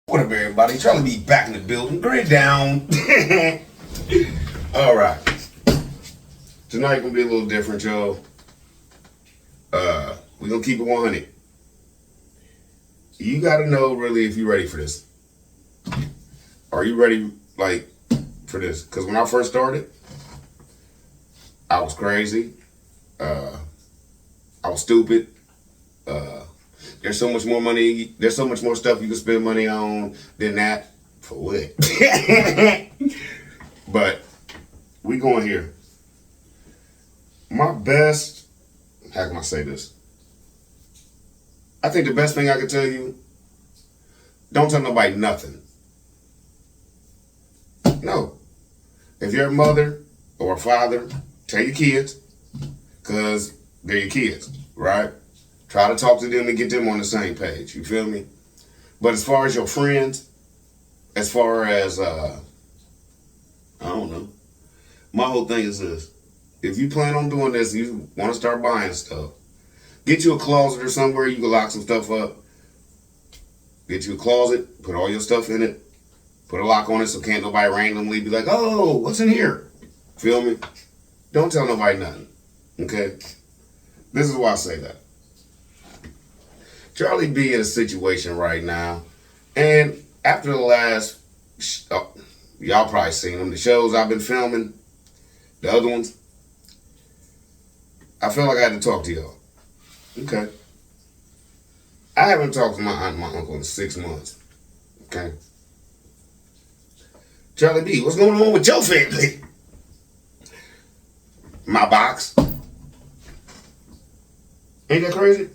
What up, everybody? Charlie B back in the building. Grid down. All right. Tonight gonna be a little different, y'all. We're gonna keep it 100. You gotta know really if you're ready for this. Are you ready, like, for this? Because when I first started, I was crazy. I was stupid. There's so much more money. There's so much more stuff you can spend money on than that. For what? But we going here. My best, how can I say this? I think the best thing I can tell you, don't tell nobody nothing. No. If you're a mother or a father, tell your kids, because they're your kids, right? Try to talk to them and get them on the same page. You feel me? But as far as your friends, as far as, I don't know. My whole thing is this. If you plan on doing this, you want to start buying stuff, get you a closet or somewhere you can lock some stuff up. Get you a closet, put all your stuff in it, put a lock on it so can't nobody randomly be like, oh, what's in here? Feel me? Don't tell nobody nothing. Okay? This is why I say that. Charlie B in a situation right now, and after the last, y'all probably seen them, the shows I've been filming, the other ones, I feel like I had to talk to y'all. Okay. I haven't talked to my aunt and my uncle in 6 months. Okay. Charlie B, what's going on with your family? My box. Ain't that crazy?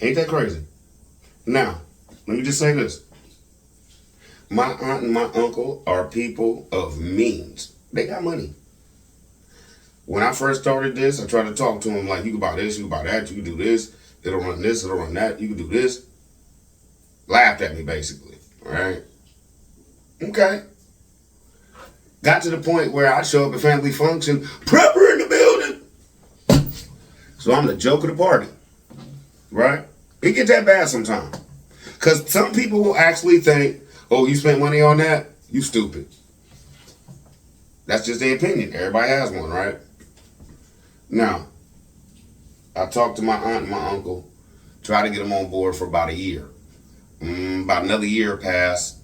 Ain't that crazy? Now, let me just say this. My aunt and my uncle are people of means. They got money. When I first started this, I tried to talk to them like, you can buy this, you can buy that, you can do this, it'll run this, it'll run that, you can do this. Laughed at me, basically. All right? Okay. Got to the point where I show up at family function, prepper in the building. So I'm the joke of the party. Right? It gets that bad sometimes. Because some people will actually think, oh, you spent money on that? You stupid. That's just their opinion. Everybody has one, right? Now, I talked to my aunt and my uncle, tried to get them on board for about a year. About another year passed,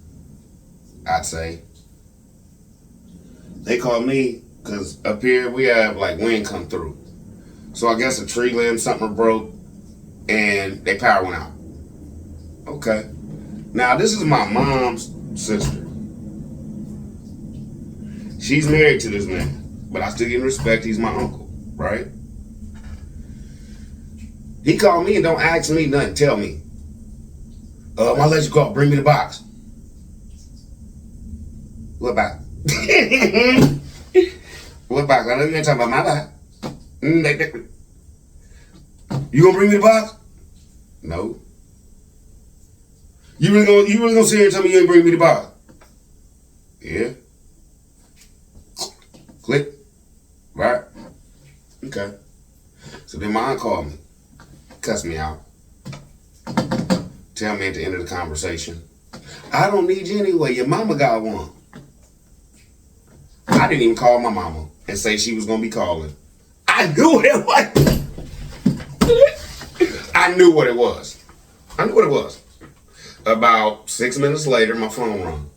I'd say. They called me, because up here we have like wind come through. So I guess a tree limb, something broke, and their power went out. Okay. Now, this is my mom's sister. She's married to this man, but I still give him respect. He's my uncle, right? He called me and don't ask me nothing. Tell me. I'll let you go. Bring me the box. What box? What box? I know you ain't talking about my box. You gonna bring me the box? No. You really gonna sit here and tell me you ain't bring me the box? Yeah. Click. Right? Okay. So then my aunt called me. Cuss me out. Tell me at the end of the conversation, I don't need you anyway. Your mama got one. I didn't even call my mama and say she was gonna be calling. I knew it was. I knew what it was. I knew what it was. About 6 minutes later, my phone rang.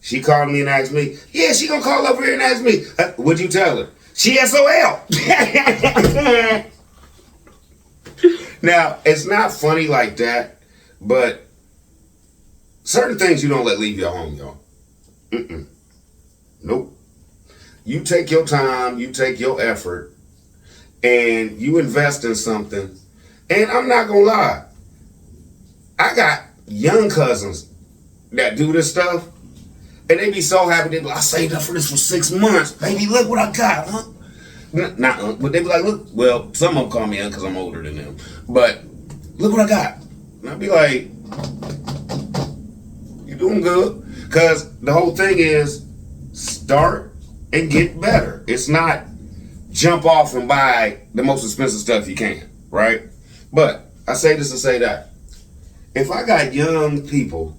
She called me and asked me, yeah, she gonna call over here and ask me, what'd you tell her? She SOL. Now, it's not funny like that, but certain things you don't let leave your home, y'all. Nope. You take your time, you take your effort, and you invest in something. And I'm not gonna lie, I got young cousins that do this stuff, and they be so happy. They be like, I saved up for this for 6 months. Baby, look what I got, huh? Not but they be like, look, well, some of them call me young because I'm older than them. But look what I got. And I be like, you doing good. Because the whole thing is start and get better. It's not jump off and buy the most expensive stuff you can, right? But I say this to say that. If I got young people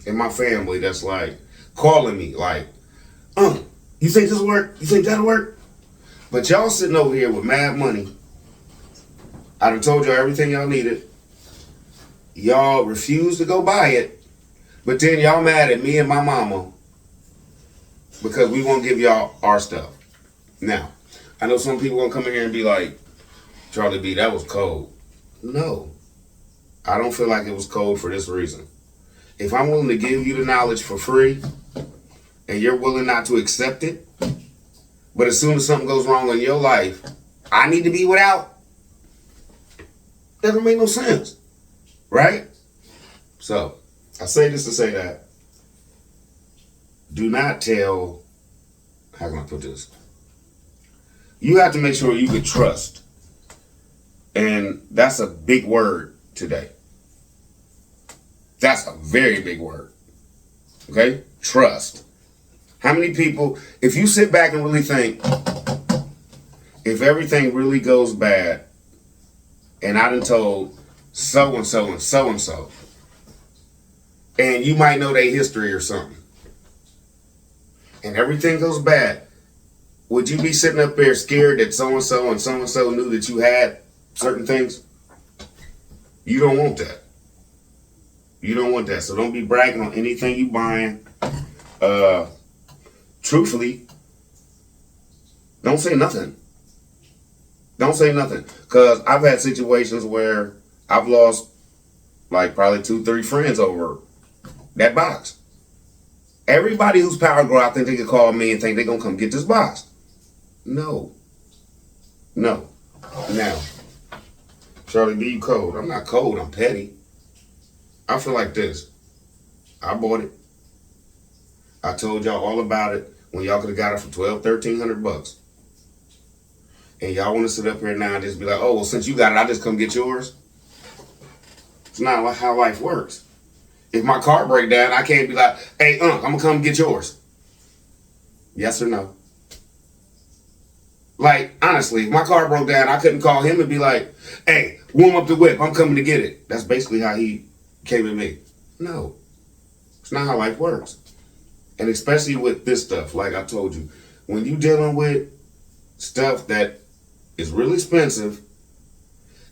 in my family that's like calling me like, you think this will work? You think that'll work? But y'all sitting over here with mad money. I done told y'all everything y'all needed. Y'all refuse to go buy it. But then y'all mad at me and my mama because we won't give y'all our stuff. Now, I know some people gonna come in here and be like, Charlie B, that was cold. No, I don't feel like it was cold for this reason. If I'm willing to give you the knowledge for free and you're willing not to accept it, but as soon as something goes wrong in your life, I need to be without, that don't make no sense, right? So, I say this to say that. Do not tell, how can I put this? You have to make sure you can trust. And that's a big word today. That's a very big word. Okay? Trust. How many people, if you sit back and really think, if everything really goes bad, and I done told so and so and so and so, and you might know their history or something, and everything goes bad, would you be sitting up there scared that so and so knew that you had certain things? You don't want that. You don't want that. So don't be bragging on anything you buying. Truthfully, don't say nothing. Don't say nothing. Because I've had situations where I've lost like probably 2-3 friends over that box. Everybody who's power grow, I think they could call me and think they're going to come get this box. No. No. Now, Charlie B, you cold. I'm not cold. I'm petty. I feel like this. I bought it. I told y'all all about it when y'all could have got it for $1,200-1,300. And y'all want to sit up here now and just be like, oh, well, since you got it, I just come get yours. It's not how life works. If my car break down, I can't be like, hey, I'm going to come get yours. Yes or no? Like, honestly, if my car broke down, I couldn't call him and be like, hey, warm up the whip. I'm coming to get it. That's basically how he came at me. No. It's not how life works. And especially with this stuff, like I told you, when you're dealing with stuff that is really expensive,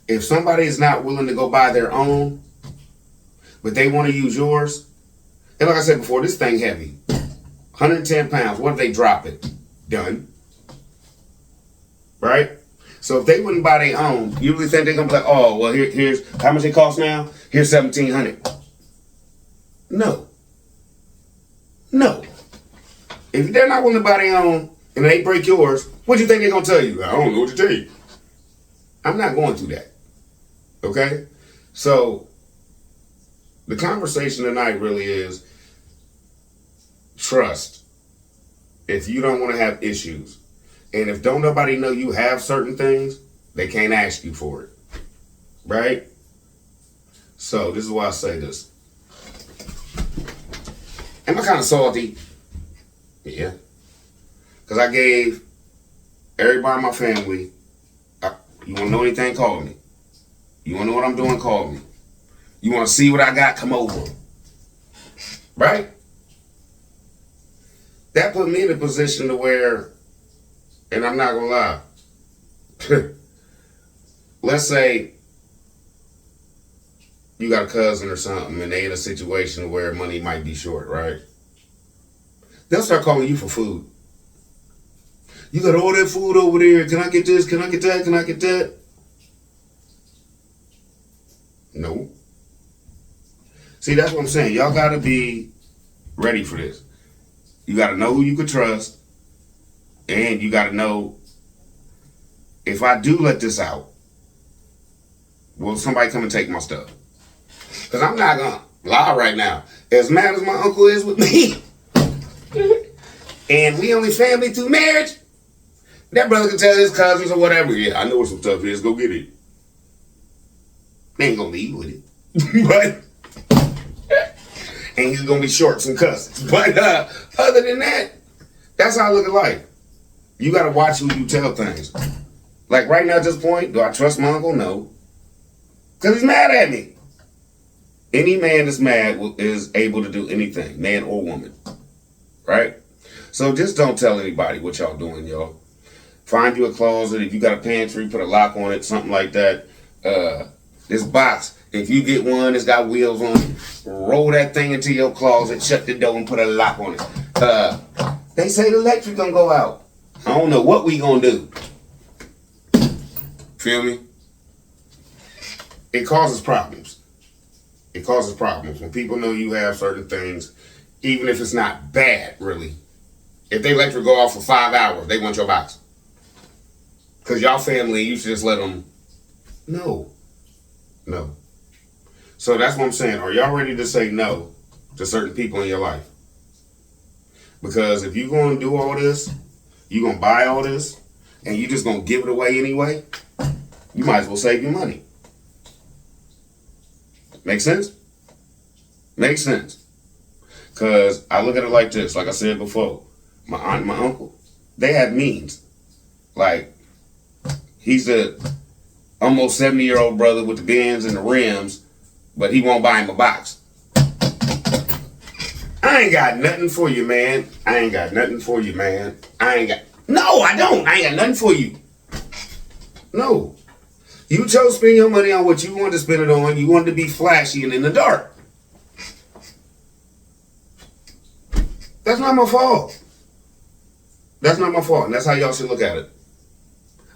if somebody is not willing to go buy their own, but they want to use yours, and like I said before, this thing heavy. 110 pounds. What if they drop it? Done. Right? So if they wouldn't buy their own, you really think they're going to be like, oh, well, here's how much it costs now? Here's $1,700. No. No. If they're not willing to buy their own and they break yours, what do you think they're going to tell you? I don't know what to tell you. I'm not going through that. Okay? So the conversation tonight really is trust. If you don't want to have issues, and if don't nobody know you have certain things, they can't ask you for it. Right? So this is why I say this. Am I kind of salty? Yeah. Because I gave everybody in my family, you want to know anything, call me. You want to know what I'm doing, call me. You want to see what I got, come over. Right? That put me in a position to where, and I'm not going to lie, let's say you got a cousin or something and they in a situation where money might be short, right? They'll start calling you for food. You got all that food over there. Can I get this? Can I get that? Can I get that? No. See, that's what I'm saying. Y'all got to be ready for this. You got to know who you can trust. And you got to know, if I do let this out, will somebody come and take my stuff? Because I'm not going to lie right now. As mad as my uncle is with me, and we only family through marriage, that brother can tell his cousins or whatever, yeah, I know what some stuff is, go get it. They ain't going to leave with it. But, and he's going to be short some cousins. But other than that, that's how I look at life. You got to watch who you tell things. Like right now at this point, do I trust my uncle? No. Because he's mad at me. Any man that's mad is able to do anything, man or woman. Right? So just don't tell anybody what y'all doing, y'all. Find you a closet. If you got a pantry, put a lock on it, something like that. This box, if you get one that's got wheels on it, roll that thing into your closet, shut the door, and put a lock on it. They say the electric gonna go out. I don't know what we gonna do. Feel me? It causes problems. It causes problems when people know you have certain things, even if it's not bad, really. If they electric go off for 5 hours, they want your box. Because y'all family, you should just let them. No. So that's what I'm saying. Are y'all ready to say no to certain people in your life? Because if you're going to do all this, you're going to buy all this, and you're just going to give it away anyway, you might as well save your money. Make sense? Makes sense. Because I look at it like this. Like I said before, my aunt and my uncle, they have means. Like, he's a almost 70-year-old brother with the Benz and the rims, but he won't buy him a box. I ain't got nothing for you, man. No, I don't. I ain't got nothing for you. No. You chose to spend your money on what you wanted to spend it on. You wanted to be flashy and in the dark. That's not my fault. And that's how y'all should look at it.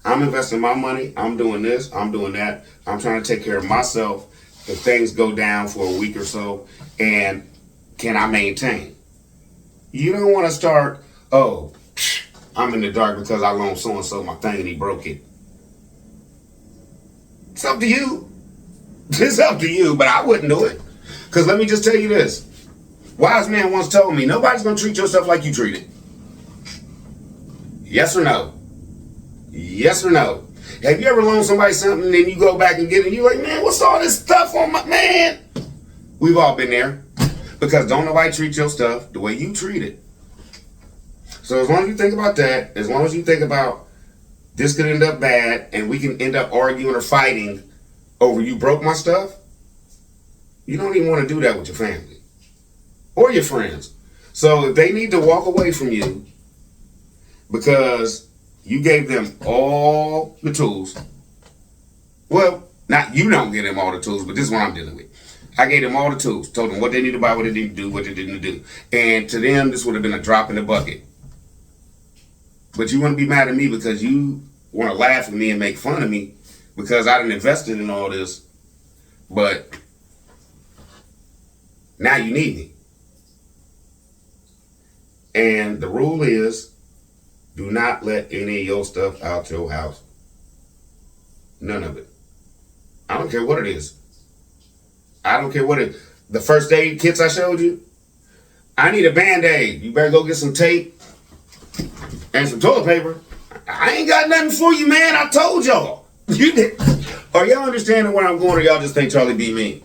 I'm investing my money. I'm doing this. I'm doing that. I'm trying to take care of myself if things go down for a week or so. And can I maintain? You don't want to start, I'm in the dark because I loaned so-and-so my thing and he broke it. It's up to you. It's up to you, but I wouldn't do it. Because let me just tell you this. Wise man once told me, nobody's going to treat yourself like you treat it. Yes or no? Yes or no? Have you ever loaned somebody something and then you go back and get it and you're like, man, what's all this stuff on my, man? We've all been there. Because don't nobody treat your stuff the way you treat it. So as long as you think about that, as long as you think about this could end up bad and we can end up arguing or fighting over you broke my stuff, you don't even want to do that with your family or your friends. So if they need to walk away from you because you gave them all the tools, well, not you don't give them all the tools, but this is what I'm dealing with. I gave them all the tools, told them what they need to buy, what they need to do, what they didn't do. And to them, this would have been a drop in the bucket. But you want to be mad at me because you want to laugh at me and make fun of me because I done invested in all this. But now you need me. And the rule is, do not let any of your stuff out your house. None of it. I don't care what it is. I don't care what it is. The first aid kits I showed you, I need a Band-Aid. You better go get some tape and some toilet paper. I ain't got nothing for you, man. I told y'all. You did. Are y'all understanding where I'm going, or y'all just think Charlie be mean?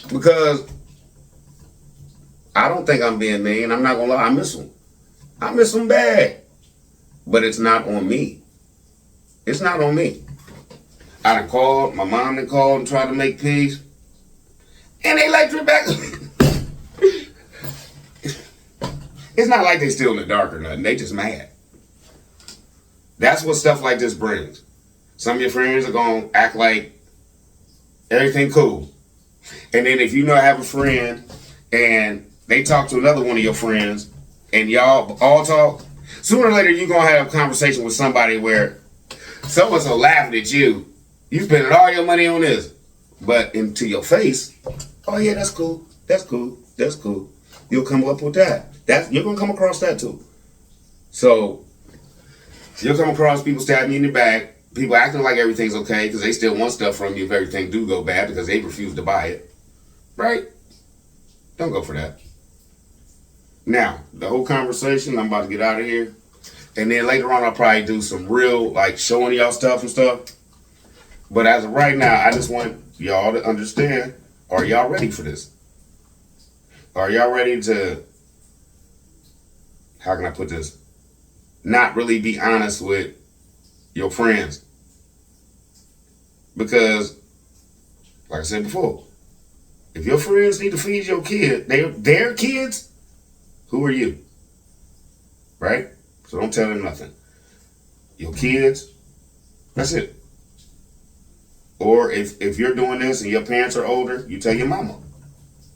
Because I don't think I'm being mean. I'm not going to lie. I miss them. I miss them bad. But it's not on me. It's not on me. I done called. My mom done called and tried to make peace. And they electric back. It's not like they still in the dark or nothing. They just mad. That's what stuff like this brings. Some of your friends are going to act like everything cool. And then if you know I have a friend and they talk to another one of your friends and y'all all talk, sooner or later you're going to have a conversation with somebody where someone's so laughing at you. You spending all your money on this. But into your face, oh yeah, that's cool. That's cool. That's cool. You'll come up with that. You're going to come across that too. So you'll come across people stabbing you in the back, people acting like everything's okay because they still want stuff from you if everything do go bad because they refuse to buy it. Right? Don't go for that. Now, the whole conversation, I'm about to get out of here. And then later on, I'll probably do some real, like, showing y'all stuff and stuff. But as of right now, I just want y'all to understand, are y'all ready for this? Are y'all ready to, how can I put this? Not really be honest with your friends. Because, like I said before, if your friends need to feed your kid, their kids, who are you? Right? So don't tell them nothing. Your kids, that's it. Or if you're doing this and your parents are older, you tell your mama.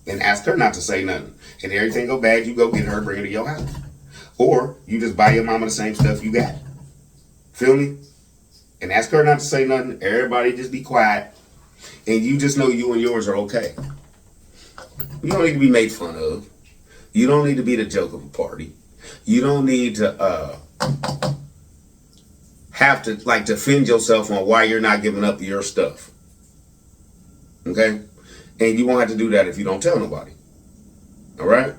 And ask her not to say nothing. And everything go bad, you go get her, bring her to your house. Or you just buy your mama the same stuff you got. Feel me? And ask her not to say nothing. Everybody just be quiet. And you just know you and yours are okay. You don't need to be made fun of. You don't need to be the joke of a party. You don't need to have to like defend yourself on why you're not giving up your stuff. Okay? And you won't have to do that if you don't tell nobody. All right?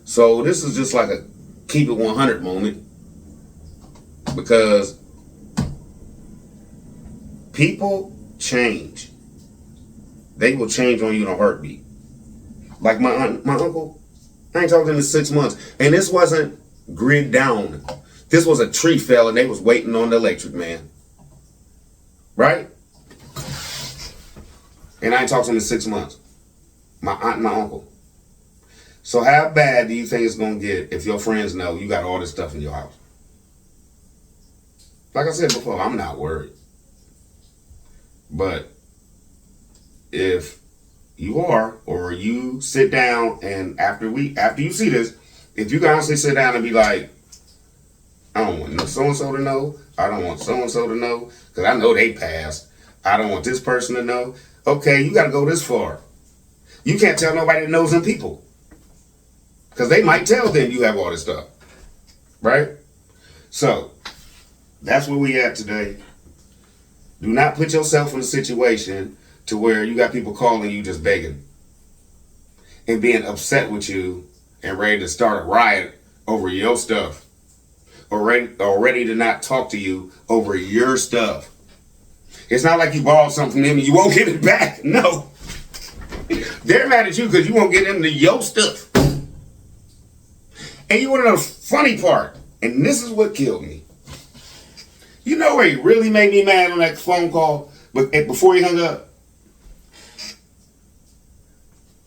So this is just like a keep it 100 moment. Because people change. They will change on you in a heartbeat. Like my uncle, I ain't talked to him in 6 months. And this wasn't grid down. This was a tree fell and they was waiting on the electric man. Right? And I ain't talked to him in 6 months. My aunt and my uncle. So how bad do you think it's going to get if your friends know you got all this stuff in your house? Like I said before, I'm not worried. But if you are, or you sit down and after you see this, if you can honestly sit down and be like, I don't want so-and-so to know. I don't want so-and-so to know because I know they passed. I don't want this person to know. Okay, you got to go this far. You can't tell nobody that knows them people because they might tell them you have all this stuff. Right? So, that's where we at today. Do not put yourself in a situation to where you got people calling you just begging and being upset with you and ready to start a riot over your stuff. Or ready to not talk to you over your stuff. It's not like you borrowed something from them and you won't get it back. No. They're mad at you because you won't get them to your stuff. And you want to know the funny part, and this is what killed me. You know where he really made me mad on that phone call before he hung up?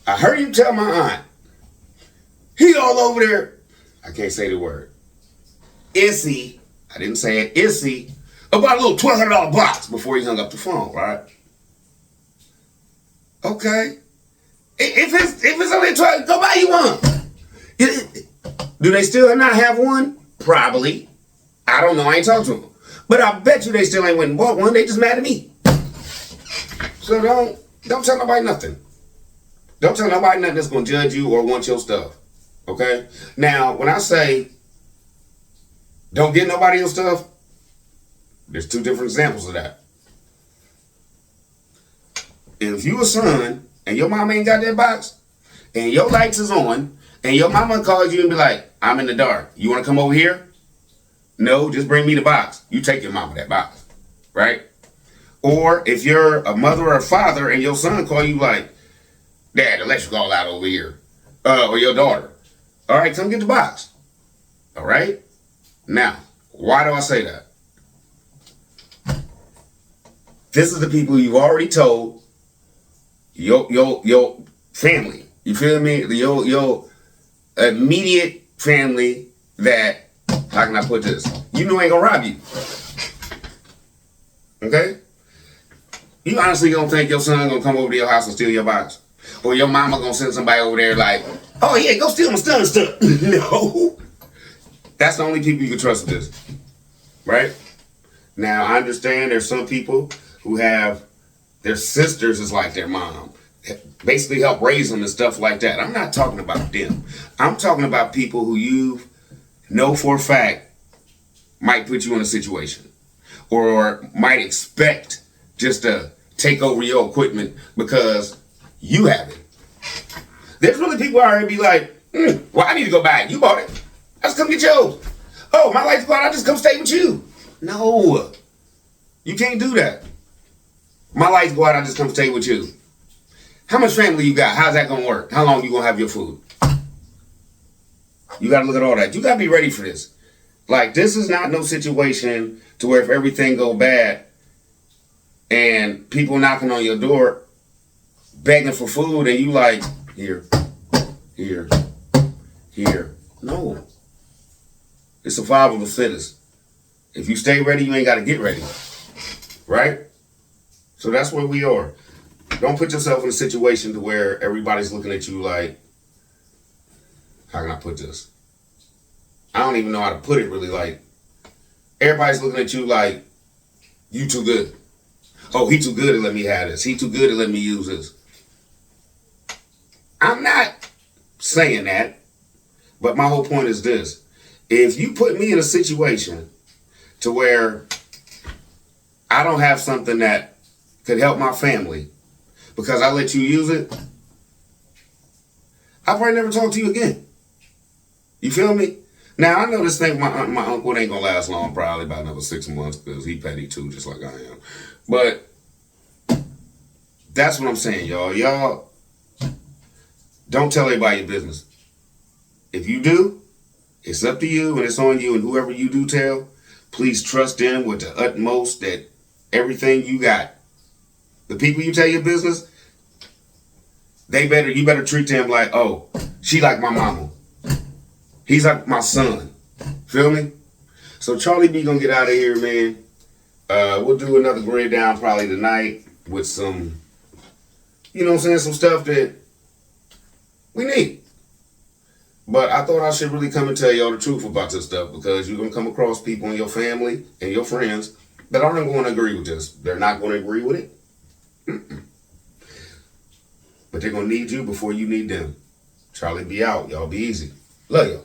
I heard him tell my aunt, he all over there, I can't say the word, Issy, I didn't say it, Issy, about a little $1,200 box before he hung up the phone, right? Okay. If it's only $12, go buy you one. Do they still not have one? Probably. I don't know, I ain't talked to them. But I bet you they still ain't went and bought one, they just mad at me. So don't tell nobody nothing. Don't tell nobody nothing that's gonna judge you or want your stuff. Okay? Now, when I say don't get nobody your stuff, there's two different examples of that. If you a son and your mama ain't got that box and your lights is on and your mama calls you and be like, I'm in the dark. You want to come over here? No, just bring me the box. You take your mama that box. Right? Or if you're a mother or a father and your son call you like, Dad, the electric all out over here. Or your daughter. All right, come get the box. All right? Now, why do I say that? This is the people you've already told your family. You feel me? Your immediate family that, how can I put this? You know ain't gonna rob you. Okay? You honestly gonna think your son gonna come over to your house and steal your box? Or your mama gonna send somebody over there like, oh yeah, go steal my son stuff. No. That's the only people you can trust with this. Right? Now, I understand there's some people who have their sisters is like their mom. Basically help raise them and stuff like that. I'm not talking about them. I'm talking about people who you know for a fact might put you in a situation. Or might expect just to take over your equipment because you have it. There's really people out here be like, well, I need to go buy it. You bought it. I just come get yours. Oh, my lights go out. I just come stay with you. No. You can't do that. My lights go out. I just come stay with you. How much family you got? How's that going to work? How long you going to have your food? You got to look at all that. You got to be ready for this. Like, this is not no situation to where if everything go bad, and people knocking on your door begging for food, and you like, here, here, here. No. It's survival of the fittest. If you stay ready, you ain't got to get ready. Right? So that's where we are. Don't put yourself in a situation to where everybody's looking at you like, how can I put this? I don't even know how to put it really. Like, everybody's looking at you like, you too good. Oh, he too good to let me have this. He too good to let me use this. I'm not saying that, but my whole point is this. If you put me in a situation to where I don't have something that could help my family because I let you use it, I'll probably never talk to you again. You feel me? Now, I know this thing, my aunt and my uncle, it ain't gonna last long, probably about another 6 months, because he petty too, just like I am. But that's what I'm saying, y'all. Y'all, don't tell everybody your business. If you do, it's up to you and it's on you, and whoever you do tell, please trust them with the utmost that everything you got. The people you tell your business, you better treat them like, oh, she like my mama. He's like my son. Feel me? So Charlie B gonna get out of here, man. We'll do another grid down probably tonight with some, you know what I'm saying, some stuff that we need. But I thought I should really come and tell y'all the truth about this stuff, because you're gonna come across people in your family and your friends that aren't going to agree with this. They're not going to agree with it. But they're gonna need you before you need them. Charlie B out. Y'all be easy. Love y'all.